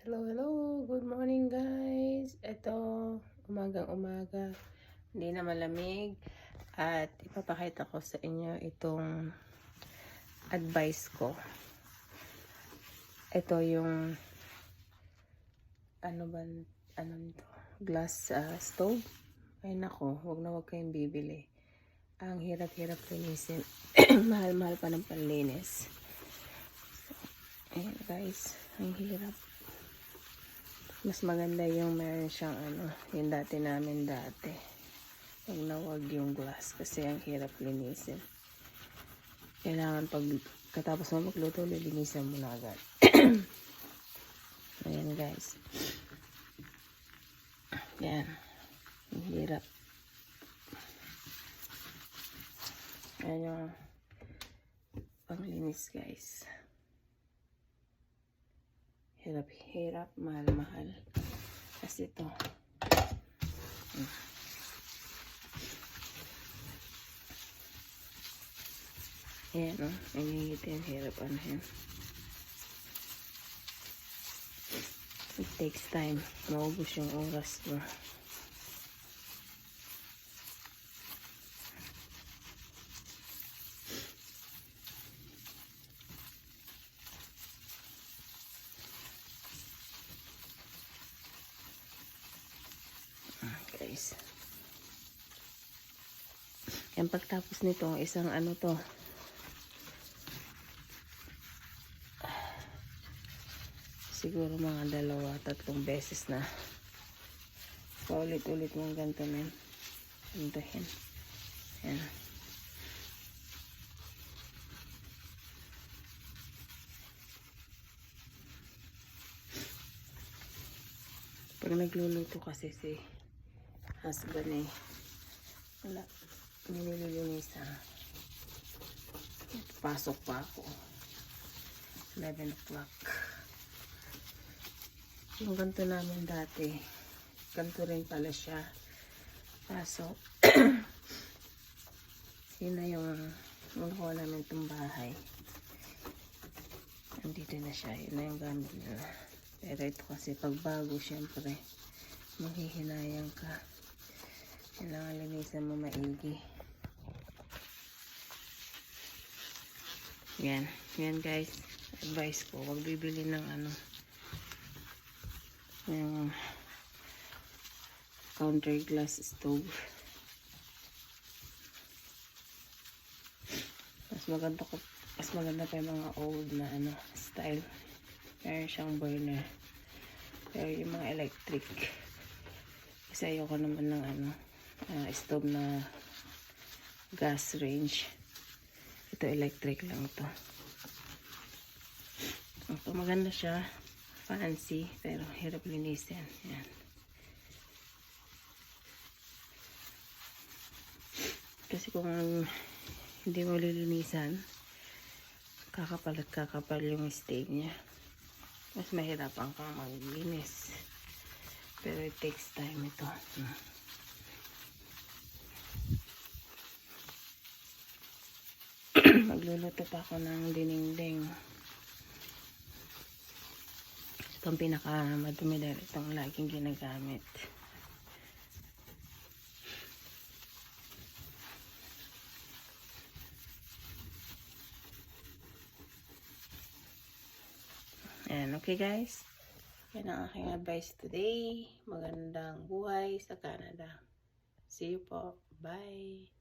Hello, hello. Good morning, guys. Ito, umagang-umaga. Hindi na malamig. At ipapakita ko sa inyo itong advice ko. Ito yung ano nito? Glass stove. Ay nako, wag kayong bibili. Ang hirap-hirap linisin. Mahal-mahal pa ng panlinis. Ayan guys, ang hirap. Mas maganda yung meron siyang yung namin dati. Wag yung glass kasi ang hirap linisin. Kailangan pag katapos mo magluto, lilinisan mo na agad. Ayan guys. Yan. Ang hirap. Ayan yung panglinis guys. Hirap, mahal. Kasi ito. Ayan o. Nangingitin. Hirap yan. It takes time. Maubos yung oras mo. Guys. Yan pagtapos nito, isang to. Siguro mga 2-3 beses na. Paulit-ulit mong ganito men. Gantohin. Yan. Pag nagluluto kasi si husband wala, nililinisan. Pasok pa ako 11 o'clock. Yung ganito namin dati, ganito rin pala siya. Pasok. Yun na yung nakuha namin itong bahay. Nandito na siya. Yun na yung gamit nila. Pero ito kasi pagbago, syempre maghihinayang ka. Kailangan linisan mo maigi. Yan guys, advice ko, huwag bibili ng yung counter glass stove. Mas maganda pa yung mga old na style. Meron siyang burner. Pero yung mga electric, kasi ayoko naman ng stove na gas range. Ito electric lang ito. Ito maganda siya, fancy, pero hirap linisin. Yan. Kasi kung hindi mo lilinisan, kakapal at kakapal yung stain niya. Mas mahirapan kang maglinis. Pero it takes time ito. Magluluto pa ako ng dinengdeng. Ito ang pinakamadumi dahil itong laging ginagamit. Ayan, okay guys. Yan ang aking advice today. Magandang buhay sa Canada. See you po. Bye.